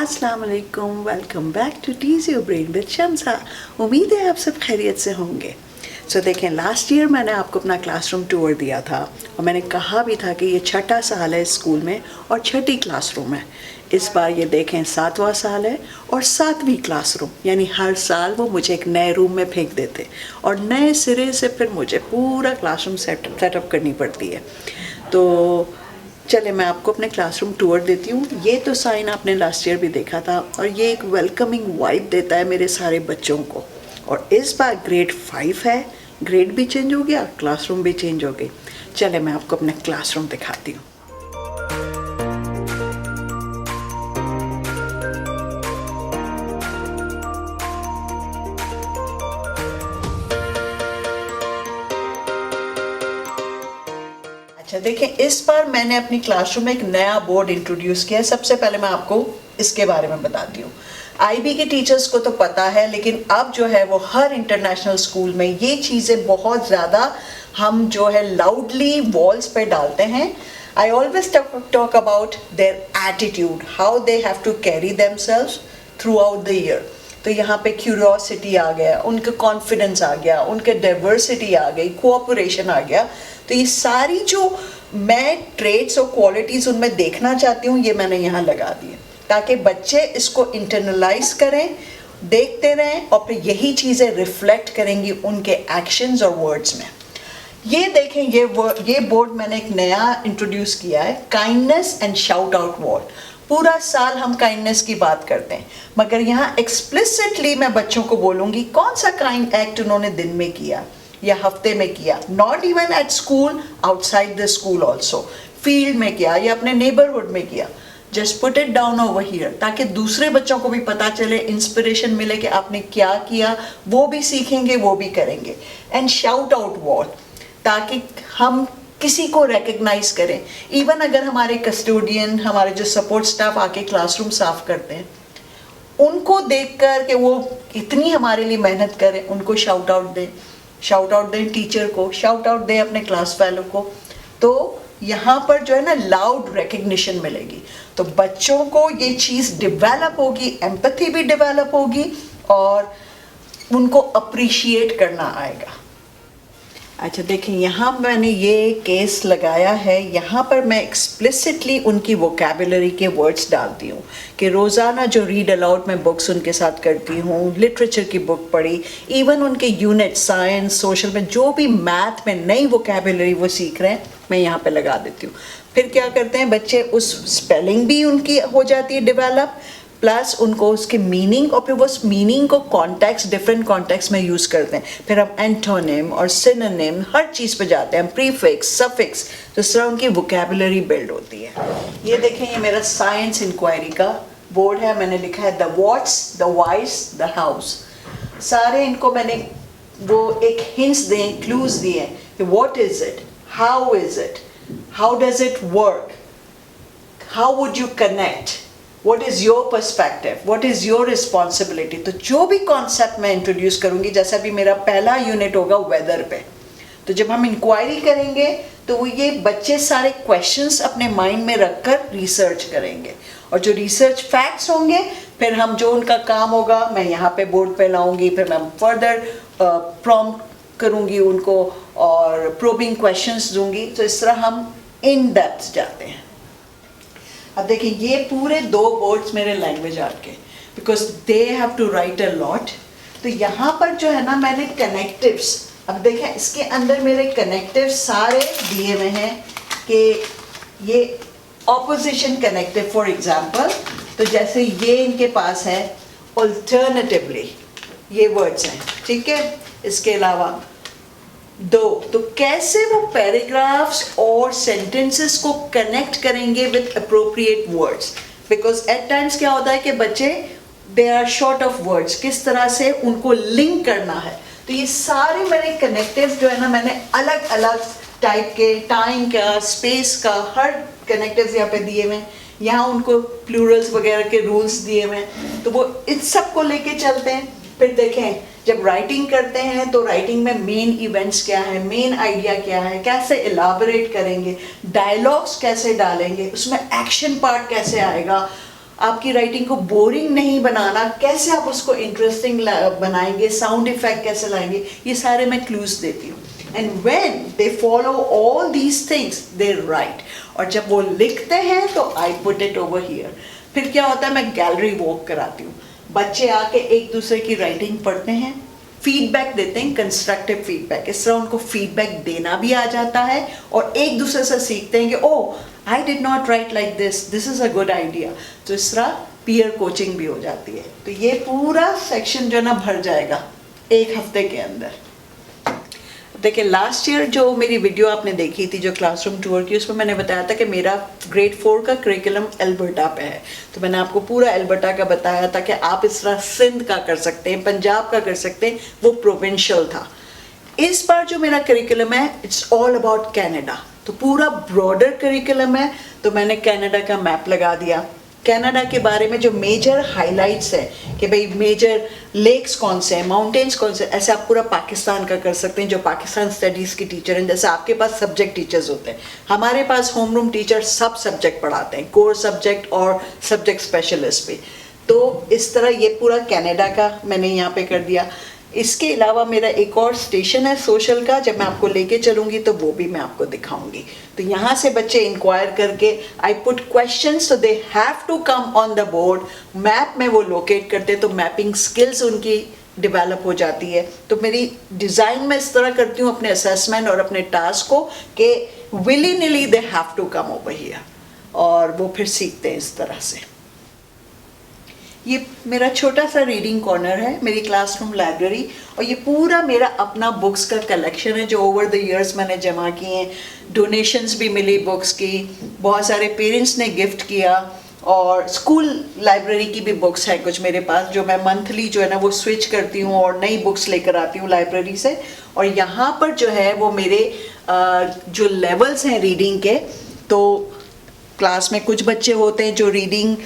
अस्सलाम वालेकुम, welcome back to tease your brain with Shamsa. उम्मीद है आप सब खैरियत से होंगे। देखें, लास्ट ईयर मैंने आपको अपना क्लासरूम टूर दिया था और मैंने कहा भी था कि ये छठा साल है स्कूल में और छठी क्लासरूम है। इस बार ये देखें 7वां साल है और 7वीं क्लासरूम, यानी हर साल वो मुझे एक नए रूम में फेंक देते और नए सिरे से फिर मुझे पूरा क्लासरूम सेटअप करनी पड़ती है। तो चले मैं आपको अपने क्लासरूम टूर देती हूँ। ये तो साइन आपने लास्ट ईयर भी देखा था और ये एक वेलकमिंग वाइब देता है मेरे सारे बच्चों को। और इस बार ग्रेड 5 है, ग्रेड भी चेंज हो गया, क्लासरूम भी चेंज हो गई। चले मैं आपको अपने क्लासरूम दिखाती हूँ। अच्छा देखें, इस बार मैंने अपनी क्लासरूम में एक नया बोर्ड इंट्रोड्यूस किया है। सबसे पहले मैं आपको इसके बारे में बताती हूँ। आईबी के टीचर्स को तो पता है, लेकिन अब जो है वो हर इंटरनेशनल स्कूल में ये चीज़ें बहुत ज़्यादा हम जो है लाउडली वॉल्स पे डालते हैं। I always talk about their attitude, how they have to carry themselves throughout the year. तो यहाँ पे क्यूरियोसिटी आ गया, उनका कॉन्फिडेंस आ गया, उनके डाइवर्सिटी आ गई, कोऑपरेशन आ गया। तो ये सारी जो मैं ट्रेड्स और क्वालिटीज़ उनमें देखना चाहती हूँ, ये मैंने यहाँ लगा दिए ताकि बच्चे इसको इंटरनलाइज करें, देखते रहें और फिर यही चीज़ें रिफ्लेक्ट करेंगी उनके एक्शंस और वर्ड्स में। ये देखें, ये बोर्ड मैंने एक नया इंट्रोड्यूस किया है, kindness and shout out wall. पूरा साल हम काइंडनेस की बात करते हैं, मगर यहाँ एक्सप्लिसिटली मैं बच्चों को बोलूँगी कौन सा काइंड एक्ट उन्होंने दिन में किया या हफ्ते में किया, not even at school, outside the school also, field में किया या अपने नेबरहुड में किया। Just put it down over here ताकि दूसरे बच्चों को भी पता चले, इंस्पिरेशन मिले कि आपने क्या किया, वो भी सीखेंगे, वो भी करेंगे। एंड शाउट आउट वॉल, ताकि हम किसी को रिकग्नाइज करें। इवन अगर हमारे कस्टोडियन, हमारे जो सपोर्ट स्टाफ आके क्लासरूम साफ करते हैं, उनको देखकर कि वो इतनी हमारे लिए मेहनत करें, उनको शाउट आउट दें। शाउट आउट दें टीचर को, शाउट आउट दें अपने क्लास फेलो को। तो यहाँ पर जो है ना लाउड रिकग्निशन मिलेगी, तो बच्चों को ये चीज़ डेवलप होगी, एम्पैथी भी डेवलप होगी और उनको अप्रिशिएट करना आएगा। अच्छा देखें, यहाँ मैंने ये केस लगाया है, यहाँ पर मैं एक्सप्लिसिटली उनकी वोकैबुलरी के वर्ड्स डालती हूँ कि रोज़ाना जो रीड अलाउड मैं बुक्स उनके साथ करती हूँ, लिटरेचर की बुक पढ़ी, इवन उनके यूनिट साइंस सोशल में जो भी मैथ में नई वोकैबुलरी वो सीख रहे हैं, मैं यहाँ पे लगा देती हूँ। फिर क्या करते हैं बच्चे, उस स्पेलिंग भी उनकी हो जाती है डेवलप, प्लस उनको उसके मीनिंग और फिर वो उस मीनिंग को कॉन्टेक्स्ट, डिफरेंट कॉन्टेक्स्ट में यूज़ करते हैं। फिर हम एंटोनिम और सिनोनिम हर चीज़ पे जाते हैं, प्रीफिक्स, सफिक्स, तो इस तरह उनकी वोकैबुलरी बिल्ड होती है। ये देखें, ये मेरा साइंस इंक्वायरी का बोर्ड है। मैंने लिखा है the what's, the vice, the house. सारे इनको मैंने वो एक हिंट्स दें, क्लूज दिए कि what is it, how is it, how does it work, how would you connect, What is your perspective? What is your responsibility? तो जो भी कॉन्सेप्ट मैं इंट्रोड्यूस करूँगी, जैसा भी मेरा पहला यूनिट होगा वेदर पे, तो जब हम इंक्वायरी करेंगे तो वो ये बच्चे सारे क्वेश्चंस अपने माइंड में रखकर रिसर्च करेंगे और जो रिसर्च फैक्ट्स होंगे फिर हम जो उनका काम होगा मैं यहाँ पे बोर्ड पे लाऊंगी, फिर मैं फर्दर प्रॉम्प्ट करूँगी उनको और प्रोबिंग क्वेश्चंस दूंगी। तो इस तरह हम इन डेप्थ जाते हैं। अब देखिए, ये पूरे 2 बोर्ड्स मेरे लैंग्वेज आर्ट के, because they have to write a lot. तो यहाँ पर जो है ना मैंने कनेक्टिव्स, अब देखें इसके अंदर मेरे कनेक्टिव्स सारे दिए हुए हैं कि ये ऑपोजिशन कनेक्टिव फॉर एग्जांपल, तो जैसे ये इनके पास है अल्टरनेटिवली, ये वर्ड्स हैं, ठीक है। इसके अलावा दो, तो कैसे वो पैराग्राफ्स और सेंटेंसेस को कनेक्ट करेंगे with appropriate words, because at times क्या होता है कि बच्चे they are short of words, किस तरह से उनको लिंक करना है। तो ये सारे मेरे कनेक्टिव्स जो है ना मैंने अलग अलग टाइप के, टाइम का, स्पेस का, हर कनेक्टिव्स यहाँ पे दिए हुए हैं। यहाँ उनको प्लूरल्स वगैरह के रूल्स दिए हुए हैं, तो वो इन सब को लेके चलते हैं। फिर देखें, जब राइटिंग करते हैं तो राइटिंग में मेन इवेंट्स क्या है, मेन आइडिया क्या है, कैसे इलाबोरेट करेंगे, डायलॉग्स कैसे डालेंगे, उसमें एक्शन पार्ट कैसे आएगा, आपकी राइटिंग को बोरिंग नहीं बनाना, कैसे आप उसको इंटरेस्टिंग बनाएंगे, साउंड इफेक्ट कैसे लाएंगे, ये सारे मैं क्लूज देती हूँ. And when they follow all these things they right. और जब वो लिखते हैं तो I put it over here. फिर क्या होता है, मैं गैलरी वॉक कराती हूँ. बच्चे आके एक दूसरे की राइटिंग पढ़ते हैं, फीडबैक देते हैं, कंस्ट्रक्टिव फीडबैक. इस तरह उनको फीडबैक देना भी आ जाता है और एक दूसरे से सीखते हैं कि oh I did not write like this, this is a good idea. तो इस तरह पीयर कोचिंग भी हो जाती है. तो ये पूरा सेक्शन जो ना भर जाएगा एक हफ्ते के अंदर. देखिए लास्ट ईयर जो मेरी वीडियो आपने देखी थी जो क्लासरूम टूर की, उसमें मैंने बताया था कि मेरा ग्रेड 4 का करिकुलम एल्बर्टा पे है. तो मैंने आपको पूरा एल्बर्टा का बताया था कि आप इस तरह सिंध का कर सकते हैं, पंजाब का कर सकते हैं, वो प्रोविंशियल था. इस बार जो मेरा करिकुलम है इट्स ऑल अबाउट कनाडा. तो पूरा ब्रॉडर करिकुलम है. तो मैंने कनाडा का मैप लगा दिया. कनाडा के बारे में जो मेजर हाइलाइट्स है कि भाई मेजर लेक्स कौन से हैं, माउंटेन्स कौन से, ऐसे आप पूरा पाकिस्तान का कर सकते हैं जो पाकिस्तान स्टडीज़ के टीचर हैं. जैसे आपके पास सब्जेक्ट टीचर्स होते हैं, हमारे पास होम रूम टीचर सब सब्जेक्ट पढ़ाते हैं, कोर सब्जेक्ट और सब्जेक्ट स्पेशलिस्ट भी. तो इस तरह ये पूरा कनाडा का मैंने यहाँ पे कर दिया. इसके अलावा मेरा एक और स्टेशन है सोशल का, जब मैं आपको लेके चलूँगी तो वो भी मैं आपको दिखाऊंगी. तो यहाँ से बच्चे इंक्वायर करके आई पुट क्वेश्चंस, तो they have to come on the board. Map में वो लोकेट करते तो मैपिंग स्किल्स उनकी डेवलप हो जाती है. तो मेरी डिज़ाइन में इस तरह करती हूँ अपने असेसमेंट और अपने टास्क को कि willy nilly they have to come over here, और वो फिर सीखते हैं इस तरह से. ये मेरा छोटा सा रीडिंग कॉर्नर है, मेरी क्लासरूम लाइब्रेरी, और ये पूरा मेरा अपना बुक्स का कलेक्शन है जो ओवर द इयर्स मैंने जमा किए हैं. डोनेशंस भी मिली बुक्स की, बहुत सारे पेरेंट्स ने गिफ्ट किया, और स्कूल लाइब्रेरी की भी बुक्स हैं कुछ मेरे पास जो मैं मंथली जो है ना वो स्विच करती हूँ और नई बुक्स लेकर आती हूँ लाइब्रेरी से. और यहाँ पर जो है वो मेरे जो लेवल्स हैं रीडिंग के, तो क्लास में कुछ बच्चे होते हैं जो रीडिंग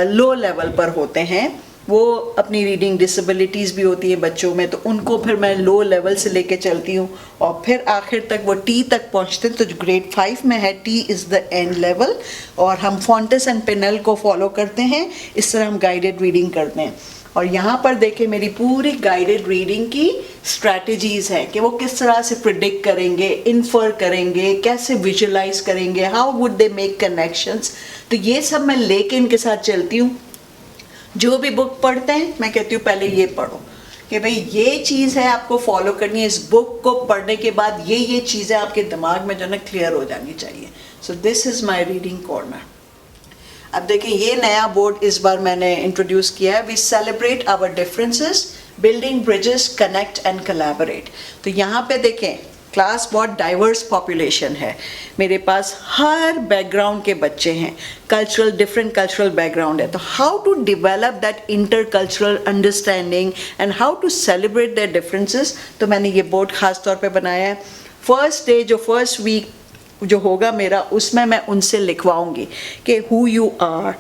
लो लेवल पर होते हैं, वो अपनी रीडिंग डिसेबिलिटीज़ भी होती है बच्चों में, तो उनको फिर मैं लो लेवल से लेके चलती हूँ और फिर आखिर तक वो टी तक पहुँचते हैं. तो जो ग्रेड 5 में है T is the end level, और हम फॉन्टेस एंड पेनल को फॉलो करते हैं. इस तरह हम गाइडेड रीडिंग करते हैं. और यहाँ पर देखें मेरी पूरी गाइडेड रीडिंग की स्ट्रैटेजीज़ हैं कि वो किस तरह से प्रिडिक्ट करेंगे, इन्फर करेंगे, कैसे विजुलाइज करेंगे, how would they make connections. तो ये सब मैं लेके इनके साथ चलती हूँ. जो भी बुक पढ़ते हैं मैं कहती हूँ पहले ये पढ़ो कि भाई ये चीज़ है आपको फॉलो करनी है. इस बुक को पढ़ने के बाद ये चीज़ें आपके दिमाग में जो है क्लियर हो जानी चाहिए. So this is my reading corner. अब देखिए ये नया बोर्ड इस बार मैंने इंट्रोड्यूस किया है. We celebrate our differences, building bridges, connect and collaborate. तो यहाँ पे देखें क्लास बहुत डाइवर्स पॉपुलेशन है. मेरे पास हर बैकग्राउंड के बच्चे हैं, कल्चरल डिफरेंट कल्चरल बैकग्राउंड है. तो how to develop that inter cultural understanding and how to celebrate their differences. तो मैंने ये बोर्ड ख़ास तौर पे बनाया है. फर्स्ट डे जो फर्स्ट वीक जो होगा मेरा, उसमें मैं उनसे लिखवाऊंगी कि who you are,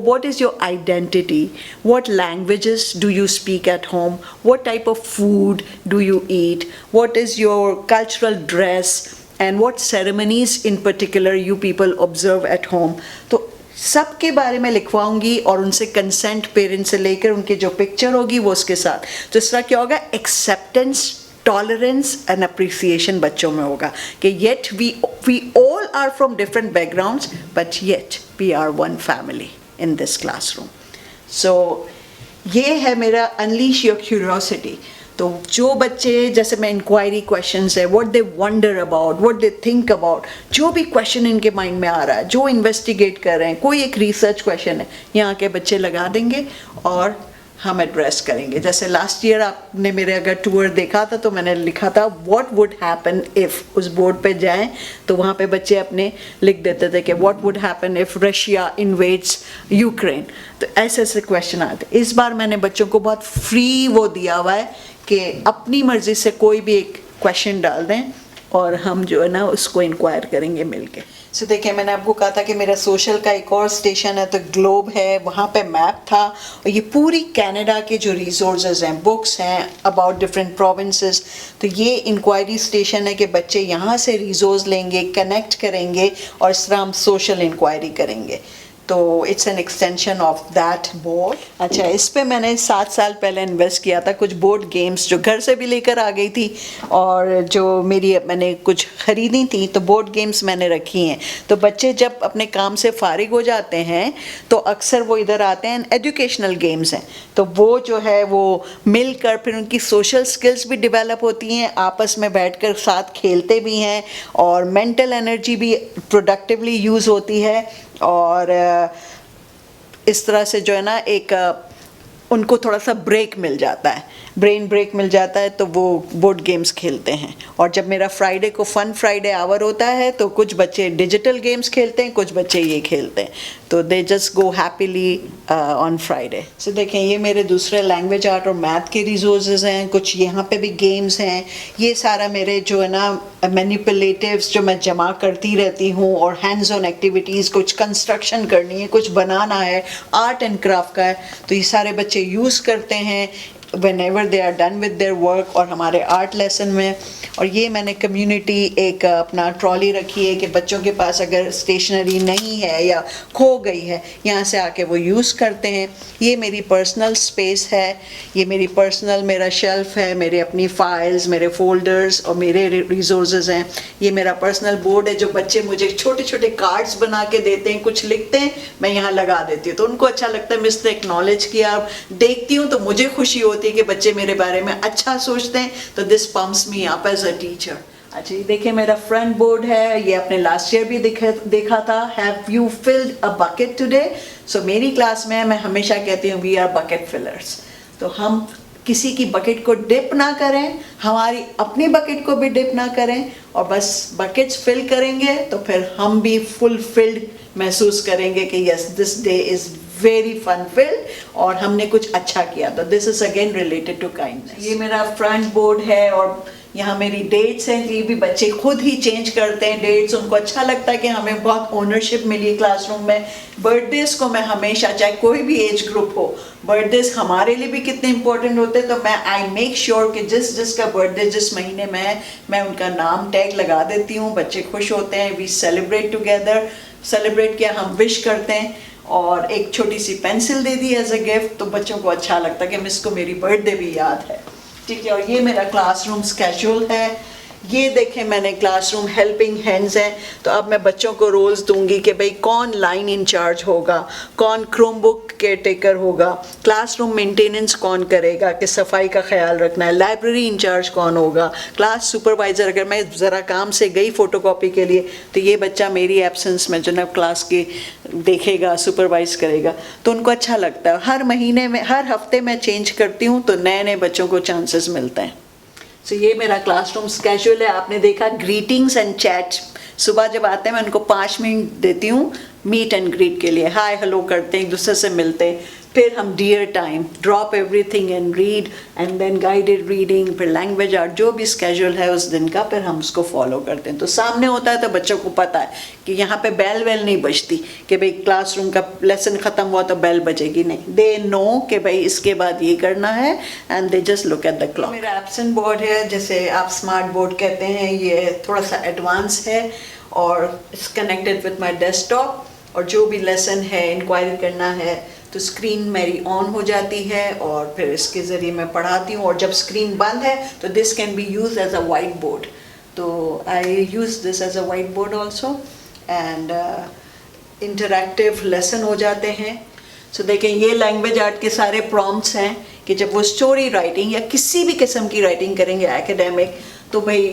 what is your identity, what languages do you speak at home, what type of food do you eat, what is your cultural dress, and what ceremonies in particular you people observe at home. तो सब के बारे में लिखवाऊंगी और उनसे consent parents से लेकर उनकी जो पिक्चर होगी वो उसके साथ. तो इस तरह क्या होगा, एक्सेप्टेंस, टॉलरेंस एंड अप्रिसिएशन बच्चों में होगा कि yet we all are from different backgrounds but yet we are one family in this classroom. So ये है मेरा अनलीश योर क्यूरियोसिटी. तो जो बच्चे, जैसे मैं इंक्वायरी क्वेश्चंस है, what they wonder about, what they think about, जो भी क्वेश्चन इनके माइंड में आ रहा है, जो इन्वेस्टिगेट कर रहे हैं, कोई एक रिसर्च क्वेश्चन है, यहाँ के बच्चे लगा देंगे और हम एड्रेस करेंगे. जैसे लास्ट ईयर आपने मेरे अगर टूर देखा था तो मैंने लिखा था व्हाट वुड हैपन इफ़. उस बोर्ड पे जाएं तो वहाँ पे बच्चे अपने लिख देते थे कि what would happen if Russia invades Ukraine. तो ऐसे ऐसे क्वेश्चन आते. इस बार मैंने बच्चों को बहुत फ्री वो दिया हुआ है कि अपनी मर्ज़ी से कोई भी एक क्वेश्चन डाल दें और हम जो है ना उसको इंक्वायर करेंगे मिल के. सो देखिए मैंने आपको कहा था कि मेरा सोशल का एक और स्टेशन है, तो ग्लोब है, वहाँ पे मैप था, और ये पूरी कनाडा के जो रिसोर्सेज हैं, बुक्स हैं अबाउट डिफरेंट प्रोविंसेस. तो ये इंक्वायरी स्टेशन है कि बच्चे यहाँ से रिसोर्स लेंगे, कनेक्ट करेंगे और इस तरह हम सोशल इंक्वायरी करेंगे. तो it's an extension of that board. अच्छा, इस पे मैंने 7 साल पहले इन्वेस्ट किया था, कुछ बोर्ड गेम्स जो घर से भी लेकर आ गई थी और जो मैंने कुछ ख़रीदी थी, तो बोर्ड गेम्स मैंने रखी हैं। तो बच्चे जब अपने काम से फारिग हो जाते हैं तो अक्सर वो इधर आते हैं, एजुकेशनल गेम्स हैं, तो वो जो है वो मिलकर फिर उनकी सोशल स्किल्स भी डेवलप होती हैं, आपस में बैठकर साथ खेलते भी हैं और मेंटल एनर्जी भी प्रोडक्टिवली यूज़ होती है। और इस तरह से जो है ना एक उनको थोड़ा सा ब्रेक मिल जाता है, ब्रेन ब्रेक मिल जाता है, तो वो बोर्ड गेम्स खेलते हैं। और जब मेरा फ्राइडे को फन फ्राइडे आवर होता है तो कुछ बच्चे डिजिटल गेम्स खेलते हैं, कुछ बच्चे ये खेलते हैं, तो they just go happily on Friday. So देखें, ये मेरे दूसरे लैंग्वेज आर्ट और मैथ के रिसोर्सेज हैं, कुछ यहाँ पे भी गेम्स हैं। ये सारा मेरे जो है ना मैनिपुलेटिव्स जो मैं जमा करती रहती हूँ, और हैंड्स ऑन एक्टिविटीज़, कुछ कंस्ट्रक्शन करनी है, कुछ बनाना है, आर्ट एंड क्राफ्ट का है, तो ये सारे बच्चे यूज़ करते हैं whenever they are done with their work और हमारे आर्ट लेसन में। और ये मैंने कम्युनिटी एक अपना ट्रॉली रखी है कि बच्चों के पास अगर स्टेशनरी नहीं है या खो गई है, यहाँ से आके वो यूज़ करते हैं। ये मेरी पर्सनल स्पेस है, ये मेरी पर्सनल मेरा शेल्फ है, मेरे अपनी फाइल्स, मेरे फोल्डर्स और मेरे रिसोर्सेज हैं। ये मेरा पर्सनल बोर्ड है, जो बच्चे मुझे छोटे छोटे कार्ड्स बना के देते हैं, कुछ लिखते हैं, मैं यहाँ लगा देती हूँ, तो उनको अच्छा लगता है। मिस एक्नॉलेज किया, देखती हूँ तो मुझे खुशी होती है कि बच्चे मेरे बारे में अच्छा सोचते हैं, तो this pumps me up as a teacher. अच्छा, ये देखिए मेरा फ्रंट बोर्ड है, ये आपने लास्ट ईयर भी देखा था। Have you filled a bucket today? So मेरी क्लास में मैं हमेशा कहती हूँ वी आर बकेट फिलर्स, तो हम किसी की बकेट को डिप ना करें, हमारी अपनी बकेट को भी डिप ना करें, और बस बकेट्स फिल करेंगे तो फिर हम भी फुलफिल्ड महसूस करेंगे कि yes this day is very fun filled और हमने कुछ अच्छा किया। तो this is again related to kindness. ये मेरा फ्रंट बोर्ड है और यहाँ मेरी डेट्स हैं, ये भी बच्चे खुद ही चेंज करते हैं डेट्स, उनको अच्छा लगता है कि हमें बहुत ओनरशिप मिली क्लासरूम में। बर्थडेज को मैं हमेशा, चाहे कोई भी एज ग्रुप हो, बर्थडेज हमारे लिए भी कितने इंपॉर्टेंट होते हैं, तो मैं आई मेक श्योर कि जिसका बर्थडे जिस महीने में है मैं उनका नाम टैग लगा देती हूँ। बच्चे खुश होते हैं, वी सेलिब्रेट टुगेदर। सेलिब्रेट किया, हम विश करते हैं और एक छोटी सी पेंसिल दे दी एज अ गिफ्ट, तो बच्चों को अच्छा लगता है कि मिस को मेरी बर्थडे भी याद है। ठीक है, और ये मेरा क्लासरूम स्केड्यूल है। ये देखें, मैंने क्लासरूम हेल्पिंग हैंड्स हैं, तो अब मैं बच्चों को रोल्स दूंगी कि भाई कौन लाइन इंचार्ज होगा, कौन क्रोमबुक केयर टेकर होगा, क्लासरूम मेंटेनेंस कौन करेगा कि सफाई का ख्याल रखना है, लाइब्रेरी इंचार्ज कौन होगा, क्लास सुपरवाइज़र, अगर मैं ज़रा काम से गई फ़ोटोकॉपी के लिए तो ये बच्चा मेरी एब्सेंस में जो ना क्लास की देखेगा, सुपरवाइज़ करेगा, तो उनको अच्छा लगता है। हर महीने में, हर हफ्ते में चेंज करती हूँ, तो नए नए बच्चों को चांसेस मिलते हैं। सो ये मेरा क्लासरूम स्केड्यूल है। आपने देखा ग्रीटिंग्स एंड चैट, सुबह जब आते हैं मैं उनको 5 मिनट देती हूँ मीट एंड ग्रीट के लिए, हाय हेलो करते हैं, एक दूसरे से मिलते हैं, फिर हम DEAR time, drop everything and read, and then guided reading, फिर लैंग्वेज आर्ट, जो भी स्केड्यूल है उस दिन का, फिर हम उसको फॉलो करते हैं। तो सामने होता है तो बच्चों को पता है कि यहाँ पे बेल वेल नहीं बजती कि भाई क्लासरूम का लेसन ख़त्म हुआ तो बेल बजेगी, नहीं, दे नो कि भाई इसके बाद ये करना है, and they just look at the clock. मेरा एब्सेंट बोर्ड है, जैसे आप स्मार्ट बोर्ड कहते हैं, ये थोड़ा सा एडवांस है और it's connected with my desktop, और जो भी लेसन है, इंक्वायरी करना है, तो स्क्रीन मेरी ऑन हो जाती है और फिर इसके ज़रिए मैं पढ़ाती हूँ। और जब स्क्रीन बंद है तो this can be use as a white board, तो I use this as a white board also, and interactive lesson हो जाते हैं। सो देखें, ये लैंग्वेज आर्ट के सारे प्रॉम्प्ट्स हैं कि जब वो स्टोरी राइटिंग या किसी भी किस्म की राइटिंग करेंगे एकेडमिक, तो भाई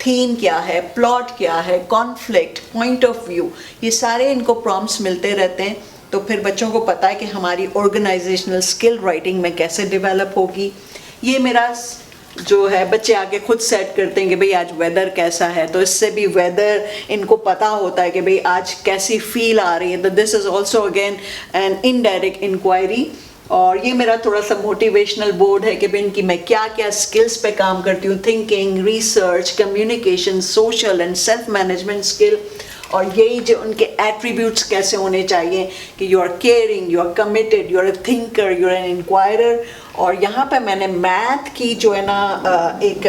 थीम क्या है, प्लॉट क्या है, कॉन्फ्लिक्ट, पॉइंट ऑफ व्यू, ये सारे इनको प्रॉम्प्ट्स मिलते रहते हैं। तो फिर बच्चों को पता है कि हमारी ऑर्गेनाइजेशनल स्किल राइटिंग में कैसे डेवलप होगी। ये मेरा जो है बच्चे आके खुद सेट करते हैं कि भाई आज वेदर कैसा है, तो इससे भी वेदर इनको पता होता है कि भाई आज कैसी फील आ रही है। तो this is also again an indirect inquiry. और ये मेरा थोड़ा सा मोटिवेशनल बोर्ड है कि भाई इनकी मैं क्या क्या स्किल्स पे काम करती हूँ, thinking, research, communication, social and self management skill, और यही जो उनके एट्रीब्यूट्स कैसे होने चाहिए कि you are caring, you are committed, you are a thinker, you are an inquirer. और यहाँ पे मैंने मैथ की जो है ना एक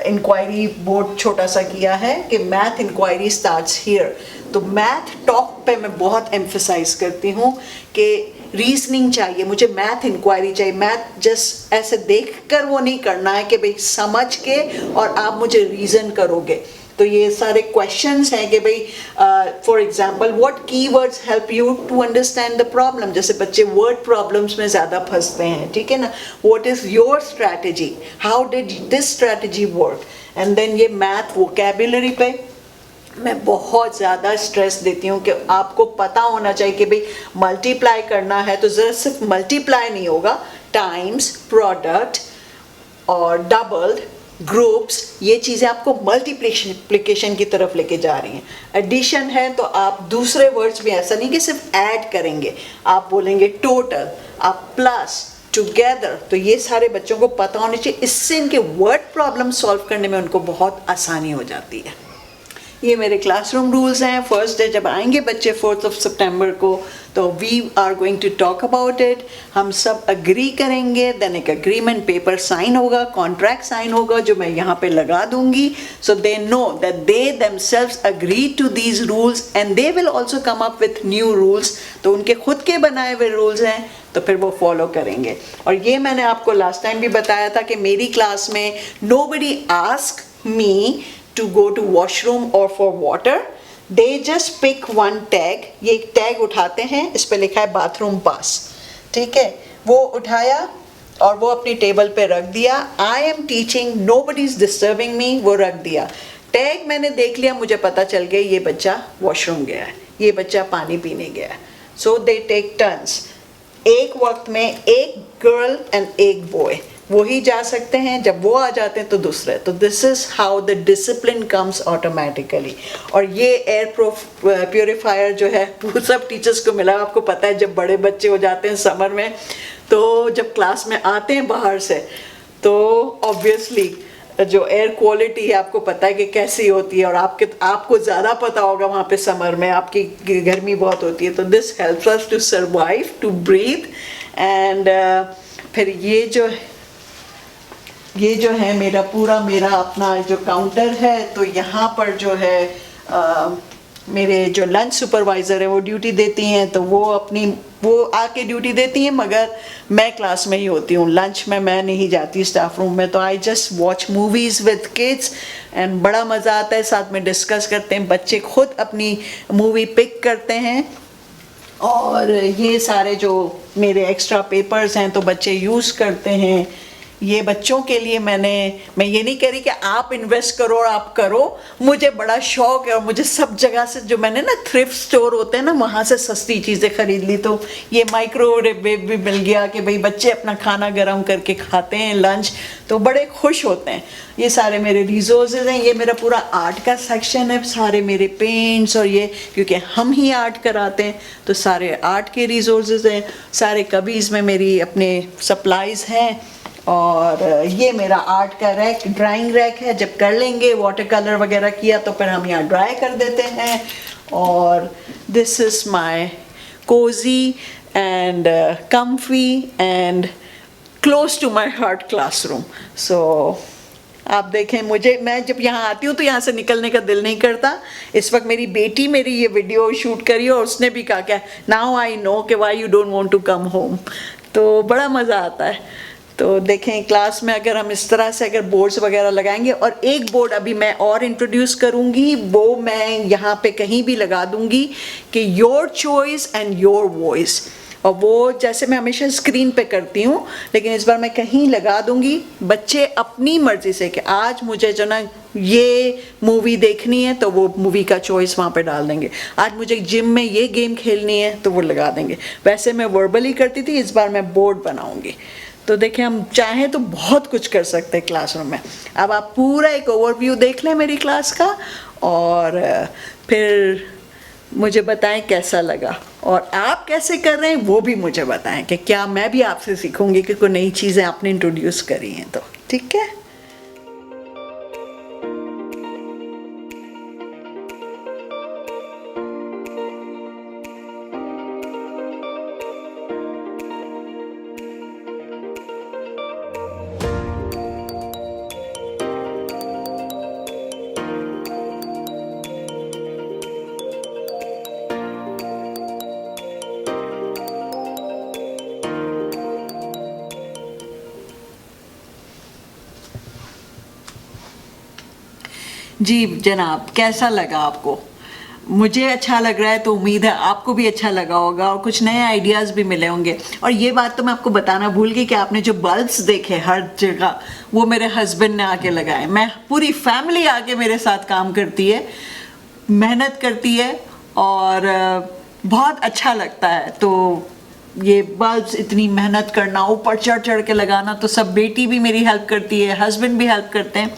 इंक्वायरी बोर्ड छोटा सा किया है कि मैथ इंक्वायरी स्टार्ट्स हियर। तो मैथ टॉक पे मैं बहुत एम्फसाइज करती हूँ कि रीजनिंग चाहिए, मुझे मैथ इंक्वायरी चाहिए। मैथ जस्ट ऐसे देख कर वो नहीं करना है कि भाई समझ के और आप मुझे रीज़न करोगे। तो ये सारे क्वेश्चंस हैं कि भाई for example what keywords help you to understand the problem. जैसे बच्चे वर्ड प्रॉब्लम्स में ज़्यादा फंसते हैं, ठीक है ना। What is your strategy, how did this strategy work. And then ये मैथ वोकैबुलरी पे मैं बहुत ज़्यादा स्ट्रेस देती हूँ कि आपको पता होना चाहिए कि भाई मल्टीप्लाई करना है तो ज़रा सिर्फ मल्टीप्लाई नहीं होगा, टाइम्स, प्रोडक्ट और डबल्ड, ग्रुप्स, ये चीज़ें आपको मल्टीप्लिकेशन की तरफ लेके जा रही हैं। एडिशन है तो आप दूसरे वर्ड्स भी ऐसा नहीं कि सिर्फ ऐड करेंगे, आप बोलेंगे टोटल, आप प्लस, टुगेदर। तो ये सारे बच्चों को पता होने चाहिए, इससे इनके वर्ड प्रॉब्लम सॉल्व करने में उनको बहुत आसानी हो जाती है। ये मेरे क्लासरूम रूल्स हैं। फर्स्ट डे जब आएंगे बच्चे 4 सितंबर को, तो we are going to talk about it. हम सब अग्री करेंगे, देन एक अग्रीमेंट पेपर साइन होगा, कॉन्ट्रैक्ट साइन होगा जो मैं यहाँ पे लगा दूंगी, so they know that they themselves agree to these rules and they will also come up with new rules. तो उनके खुद के बनाए हुए रूल्स हैं तो फिर वो फॉलो करेंगे। और ये मैंने आपको लास्ट टाइम भी बताया था कि मेरी क्लास में nobody ask me to go to washroom or for water, they just pick one tag। ये एक टैग उठाते हैं, इस पे लिखा है बाथरूम पास, ठीक है। वो उठाया और वो अपनी टेबल पे रख दिया। I am teaching, nobody is disturbing me, वो रख दिया। टैग मैंने देख लिया, मुझे पता चल गया ये बच्चा वॉशरूम गया है, ये बच्चा पानी पीने गया है। So they take turns, एक वक्त में एक गर्ल एंड एक बॉय, वही जा सकते हैं, जब वो आ जाते हैं तो दूसरे। तो this is how the discipline comes automatically. और ये एयर प्योरीफायर जो है वो सब टीचर्स को मिला। आपको पता है जब बड़े बच्चे हो जाते हैं समर में, तो जब क्लास में आते हैं बाहर से, तो ऑब्वियसली जो एयर क्वालिटी है आपको पता है कि कैसी होती है, और आपको ज़्यादा पता होगा वहाँ पे समर में आपकी गर्मी बहुत होती है। तो this helps us to survive, to breathe. And फिर ये जो है मेरा अपना जो काउंटर है, तो यहाँ पर जो है मेरे जो लंच सुपरवाइज़र है वो ड्यूटी देती हैं, तो वो आके ड्यूटी देती हैं, मगर मैं क्लास में ही होती हूँ। लंच में मैं नहीं जाती स्टाफ रूम में, तो I just watch movies with kids and बड़ा मज़ा आता है। साथ में डिस्कस करते हैं, बच्चे खुद अपनी मूवी पिक करते हैं। और ये सारे जो मेरे एक्स्ट्रा पेपर्स हैं तो बच्चे यूज़ करते हैं। ये बच्चों के लिए मैं ये नहीं कह रही कि आप इन्वेस्ट करो और आप करो, मुझे बड़ा शौक है और मुझे सब जगह से जो मैंने ना थ्रिफ्ट स्टोर होते हैं ना, वहाँ से सस्ती चीज़ें खरीद ली। तो ये माइक्रोवेव भी मिल गया कि भाई बच्चे अपना खाना गर्म करके खाते हैं लंच, तो बड़े खुश होते हैं। ये सारे मेरे रिसोर्सेज हैं। ये मेरा पूरा आर्ट का सेक्शन है, सारे मेरे पेंट्स और ये, क्योंकि हम ही आर्ट कराते हैं तो सारे आर्ट के रिसोर्सेज हैं। सारे कबीज़ में मेरी अपने सप्लाइज़ हैं। और ये मेरा आर्ट का रैक, ड्राइंग रैक है। जब कर लेंगे वाटर कलर वगैरह किया तो फिर हम यहाँ ड्राई कर देते हैं। और this is my cozy and comfy and close to my heart classroom. So आप देखें, मैं जब यहाँ आती हूँ तो यहाँ से निकलने का दिल नहीं करता। इस वक्त मेरी बेटी मेरी ये वीडियो शूट करी और उसने भी कहा क्या, नाउ आई नो कि why you don't want to come home. तो बड़ा मज़ा आता है। तो देखें क्लास में अगर हम इस तरह से अगर बोर्ड्स वगैरह लगाएंगे, और एक बोर्ड अभी मैं और इंट्रोड्यूस करूँगी, वो मैं यहाँ पे कहीं भी लगा दूँगी कि your choice and your voice. और वो जैसे मैं हमेशा स्क्रीन पे करती हूँ, लेकिन इस बार मैं कहीं लगा दूँगी, बच्चे अपनी मर्ज़ी से कि आज मुझे जो ना ये मूवी देखनी है तो वो मूवी का चॉइस वहाँ पे डाल देंगे। आज मुझे जिम में ये गेम खेलनी है तो वो लगा देंगे। वैसे मैं वर्बली करती थी, इस बार मैं बोर्ड बनाऊँगी। तो देखिए हम चाहें तो बहुत कुछ कर सकते हैं क्लासरूम में। अब आप पूरा एक ओवरव्यू देख लें मेरी क्लास का, और फिर मुझे बताएं कैसा लगा, और आप कैसे कर रहे हैं वो भी मुझे बताएं कि क्या मैं भी आपसे सीखूंगी कि कोई नई चीज़ें आपने इंट्रोड्यूस करी हैं। तो ठीक है। जी जनाब, कैसा लगा आपको? मुझे अच्छा लग रहा है तो उम्मीद है आपको भी अच्छा लगा होगा और कुछ नए आइडियाज़ भी मिले होंगे। और ये बात तो मैं आपको बताना भूल गई कि आपने जो बल्ब्स देखे हर जगह, वो मेरे हस्बैंड ने आके लगाए। मैं पूरी फैमिली आके मेरे साथ काम करती है, मेहनत करती है और बहुत अच्छा लगता है। तो ये बल्ब्स इतनी मेहनत करना, ऊपर चढ़ चढ़ के लगाना, तो सब बेटी भी मेरी हेल्प करती है, हस्बैंड भी हेल्प करते हैं।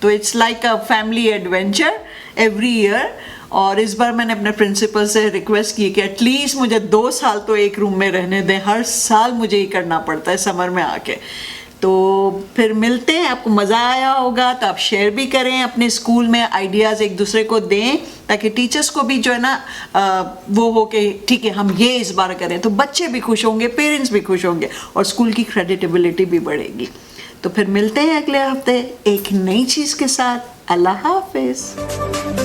तो it's like a family adventure every year. और इस बार मैंने अपने प्रिंसिपल से रिक्वेस्ट की कि एटलीस्ट मुझे 2 साल तो एक रूम में रहने दें, हर साल मुझे ही करना पड़ता है समर में आके। तो फिर मिलते हैं, आपको मज़ा आया होगा तो आप शेयर भी करें, अपने स्कूल में आइडियाज़ एक दूसरे को दें, ताकि टीचर्स को भी जो है ना वो हो कि ठीक है हम ये इस बार करें, तो बच्चे भी खुश होंगे, पेरेंट्स भी खुश होंगे और स्कूल की क्रेडिटेबिलिटी भी बढ़ेगी। तो फिर मिलते हैं अगले हफ्ते एक नई चीज़ के साथ। अल्लाह हाफिज़।